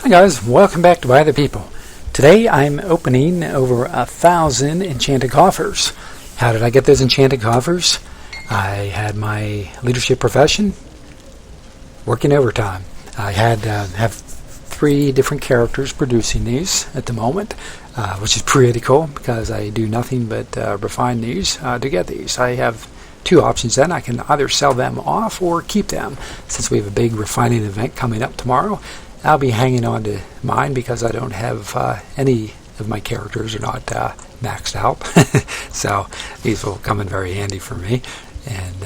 Hi guys, welcome back to By the People. Today I'm opening over 1,000 enchanted coffers. How did I get those enchanted coffers? I had my leadership profession working overtime. I have 3 different characters producing these at the moment, which is pretty cool because I do nothing but refine these to get these. I have 2 options then. I can either sell them off or keep them. Since we have a big refining event coming up tomorrow, I'll be hanging on to mine because I don't have any of my characters are not maxed out. So these will come in very handy for me. And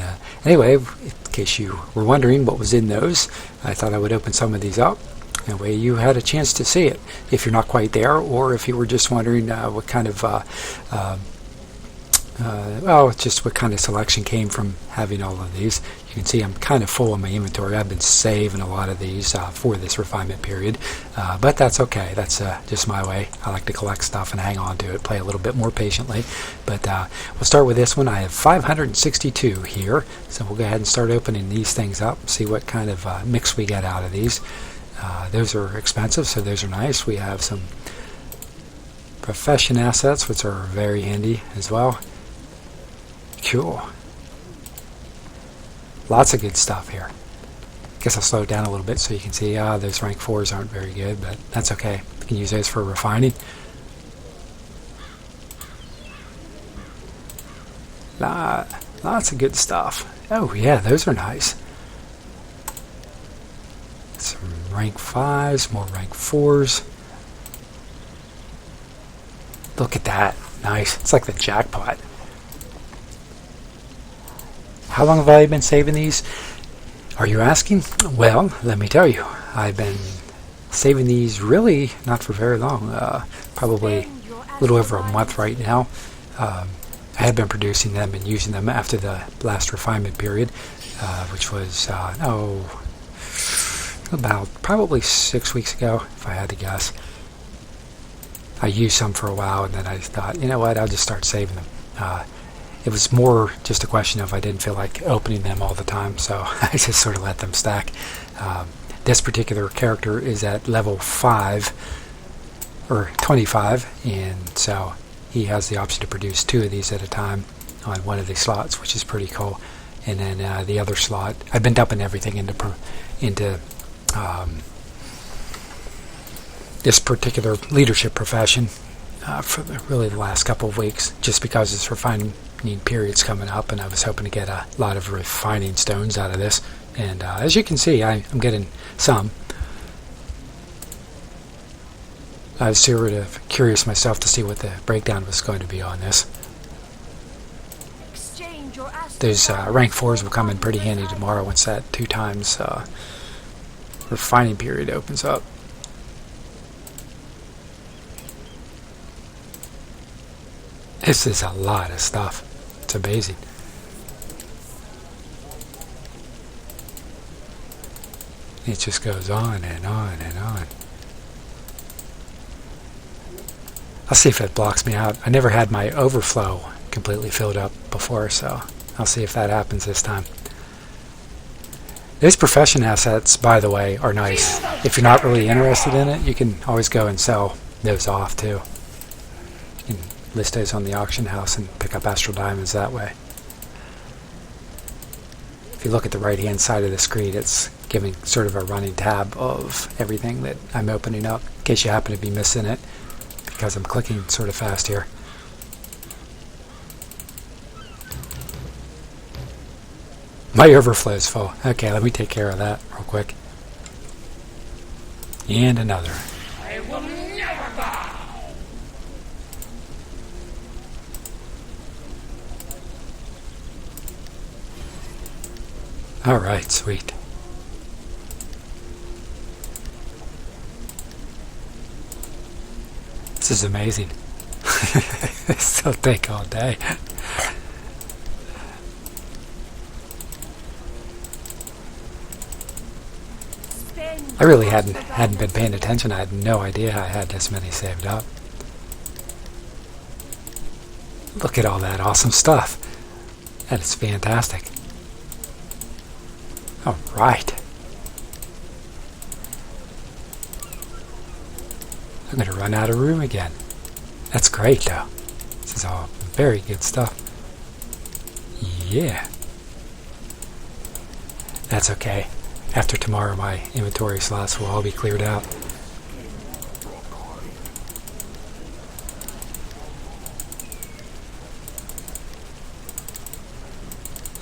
anyway, in case you were wondering what was in those, I thought I would open some of these up. That way you had a chance to see it if you're not quite there, or if you were just wondering what kind of just what kind of selection came from having all of these. You can see I'm kind of full in my inventory. I've been saving a lot of these for this refinement period, but that's okay. That's just my way. I like to collect stuff and hang on to it, play a little bit more patiently. But we'll start with this one. I have 562 here, so we'll go ahead and start opening these things up, see what kind of mix we get out of these. Those are expensive, so those are nice. We have some profession assets, which are very handy as well. Cool. Lots of good stuff here. Guess I'll slow it down a little bit so you can see those rank 4s aren't very good, but that's okay. You can use those for refining. Lots of good stuff. Oh yeah, those are nice. Some rank 5s, more rank 4s. Look at that. Nice. It's like the jackpot. How long have I been saving these? Are you asking? Well, let me tell you. I've been saving these really not for very long. Probably a little over a month right now. I had been producing them and using them after the last refinement period, which was, about probably 6 weeks ago, if I had to guess. I used some for a while, and then I thought, you know what, I'll just start saving them. It was more just a question of I didn't feel like opening them all the time, so I just sort of let them stack. This particular character is at level 5, or 25, and so he has the option to produce 2 of these at a time on one of these slots, which is pretty cool. And then the other slot, I've been dumping everything into this particular leadership profession for really the last couple of weeks, just because this refining period's coming up, and I was hoping to get a lot of refining stones out of this. And as you can see, I'm getting some. I was sort of curious myself to see what the breakdown was going to be on this. Those rank 4s will come in pretty handy tomorrow once that 2 times refining period opens up. This is a lot of stuff. It's amazing. It just goes on and on and on. I'll see if it blocks me out. I never had my overflow completely filled up before, so I'll see if that happens this time. Those profession assets, by the way, are nice. If you're not really interested in it, you can always go and sell those off too. You can list those on the auction house and pick up Astral diamonds that way. If you look at the right hand side of the screen, it's giving sort of a running tab of everything that I'm opening up, in case you happen to be missing it, because I'm clicking sort of fast here. My overflow is full. Okay, let me take care of that real quick. And another. I will never bow. Alright, sweet. This is amazing. This will take all day. I really hadn't been paying attention. I had no idea I had this many saved up. Look at all that awesome stuff. That is fantastic. All right. I'm going to run out of room again. That's great, though. This is all very good stuff. Yeah. That's okay. After tomorrow, my inventory slots will all be cleared out.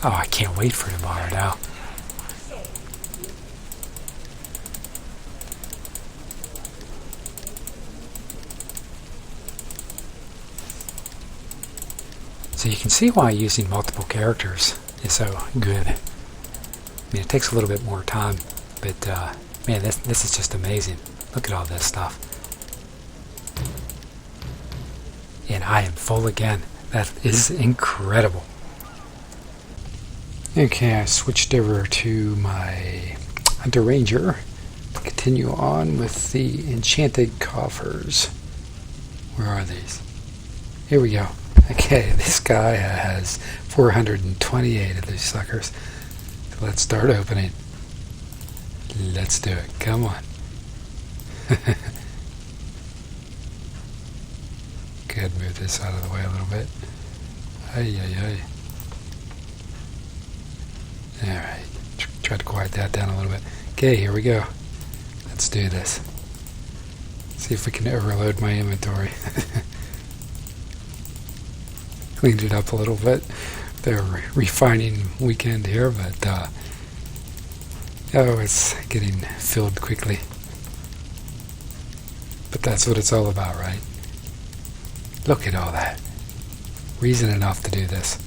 Oh, I can't wait for tomorrow now. So you can see why using multiple characters is so good. I mean, it takes a little bit more time, but man, this is just amazing. Look at all this stuff. And I am full again. That is incredible. Okay, I switched over to my Hunter Ranger to continue on with the enchanted coffers. Where are these? Here we go. Okay, this guy has 428 of these suckers. So let's start opening. Let's do it. Come on. Good, move this out of the way a little bit. Ay, ay, ay. Alright, try to quiet that down a little bit. Okay, here we go. Let's do this. See if we can overload my inventory. Cleaned it up a little bit. They're refining weekend here, but oh, it's getting filled quickly. But that's what it's all about, right? Look at all that. Reason enough to do this.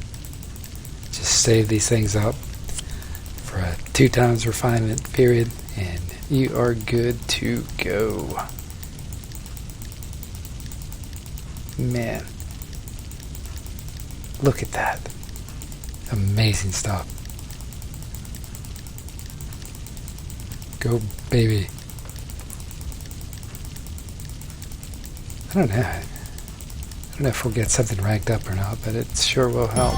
Just save these things up for a 2 times refinement period, and you are good to go. Man. Look at that. Amazing stuff. Go, baby. I don't know. I don't know if we'll get something ranked up or not, but it sure will help.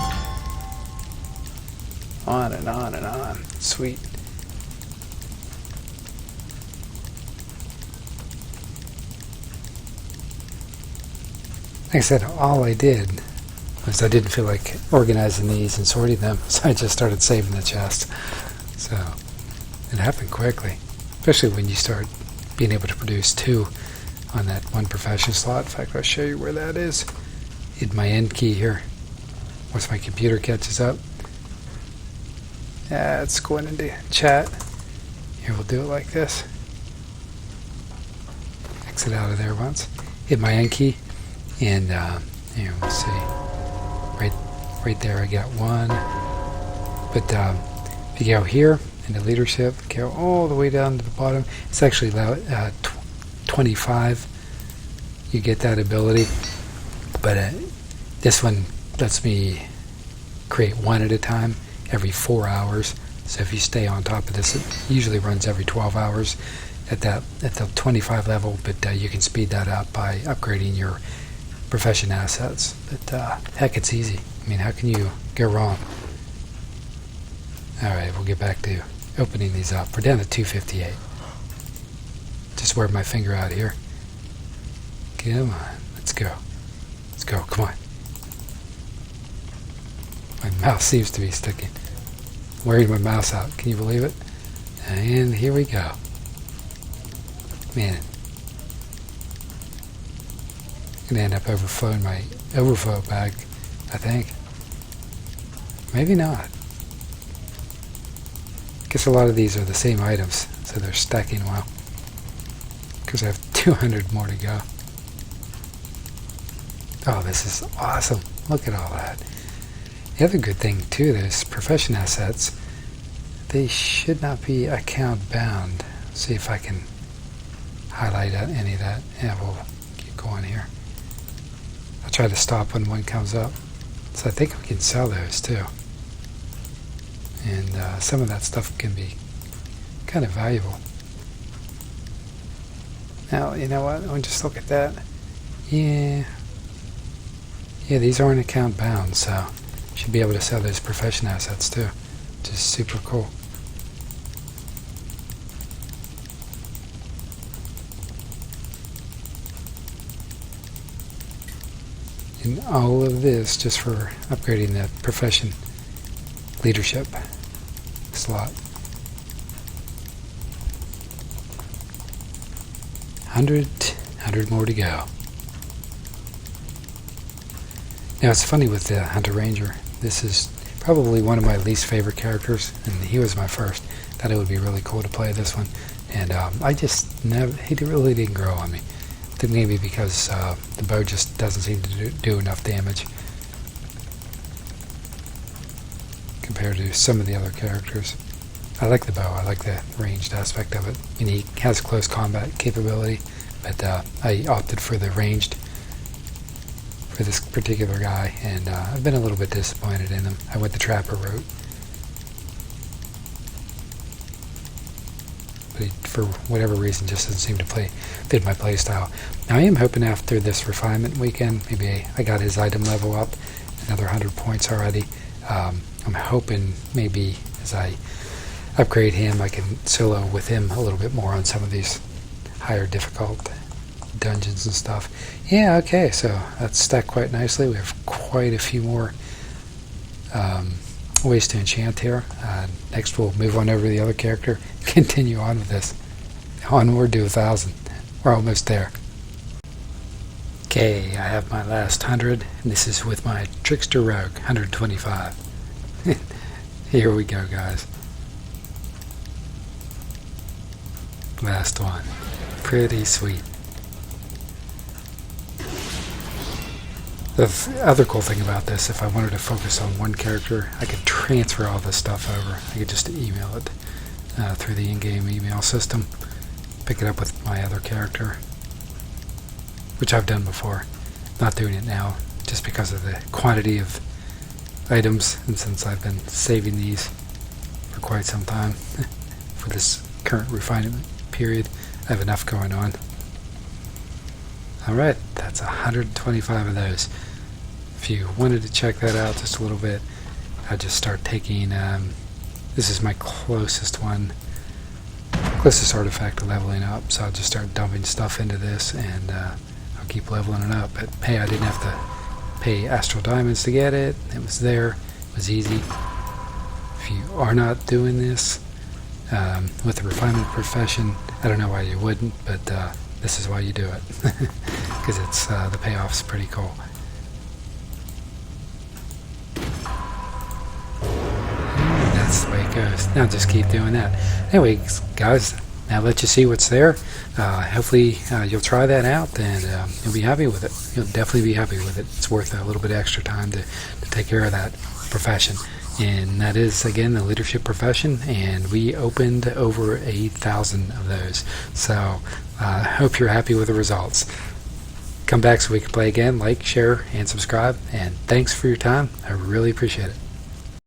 On and on and on. Sweet. Like I said, all I did was I didn't feel like organizing these and sorting them, so I just started saving the chest. So it happened quickly, especially when you start being able to produce 2 on that 1 profession slot. In fact, I'll show you where that is. Hit my end key here. Once my computer catches up. It's going into chat. Here, we'll do it like this. Exit out of there once. Hit my end key, and here, we'll see. Right there, I got 1. But if you go here into leadership, go all the way down to the bottom. It's actually 25. You get that ability, but this one lets me create 1 at a time every 4 hours. So if you stay on top of this, it usually runs every 12 hours at the 25 level, but you can speed that up by upgrading your profession assets. But heck, it's easy. I mean, how can you go wrong? Alright, we'll get back to opening these up. We're down to 258. Just wear my finger out here. Come on, let's go. Let's go, come on. My mouse seems to be sticking. I'm wearing my mouse out, can you believe it? And here we go. Man. I'm going to end up overflowing my overflow bag, I think. Maybe not. I guess a lot of these are the same items, so they're stacking well. Because I have 200 more to go. Oh, this is awesome. Look at all that. The other good thing, too, is profession assets. They should not be account bound. See if I can highlight any of that. Yeah, we'll keep going here. I'll try to stop when one comes up. So I think we can sell those, too. And some of that stuff can be kind of valuable. Now, you know what? I'll just look at that. Yeah, these aren't account bound, so should be able to sell those profession assets too, which is super cool. And all of this just for upgrading the profession leadership slot. 100 more to go. Now it's funny with the Hunter Ranger. This is probably one of my least favorite characters, and he was my first. Thought it would be really cool to play this one, and I just never. He really didn't grow on me. I think maybe because the bow just doesn't seem to do enough damage compared to some of the other characters. I like the bow. I like the ranged aspect of it. I mean, he has close combat capability, but I opted for the ranged for this particular guy, and I've been a little bit disappointed in him. I went the Trapper route, but he, for whatever reason, just doesn't seem to fit my playstyle. Now I am hoping after this refinement weekend, maybe I got his item level up another 100 points already. I'm hoping maybe as I upgrade him, I can solo with him a little bit more on some of these higher difficult dungeons and stuff. Yeah, okay, so that's stacked quite nicely. We have quite a few more ways to enchant here. Next we'll move on over to the other character, continue on with this. Onward to 1,000. We're almost there. Okay, I have my last 100, and this is with my Trickster Rogue, 125. Here we go, guys. Last one. Pretty sweet. The other cool thing about this, if I wanted to focus on one character, I could transfer all this stuff over. I could just email it through the in-game email system, pick it up with my other character, which I've done before. Not doing it now, just because of the quantity of items, and since I've been saving these for quite some time for this current refinement period, I have enough going on. Alright, that's 125 of those. If you wanted to check that out just a little bit, I'll just start taking, this is my closest artifact to leveling up, so I'll just start dumping stuff into this, and I'll keep leveling it up. But hey, I didn't have to pay Astral Diamonds to get it. It was there. It was easy. If you are not doing this with the refinement profession, I don't know why you wouldn't, but this is why you do it, because it's the payoff's pretty cool. And that's the way it goes. Now just keep doing that. Anyway, guys, now let you see what's there. Hopefully you'll try that out, and you'll be happy with it. You'll definitely be happy with it. It's worth a little bit of extra time to take care of that profession. And that is, again, the leadership profession, and we opened over 8,000 of those. So I hope you're happy with the results. Come back so we can play again. Like, share, and subscribe. And thanks for your time. I really appreciate it.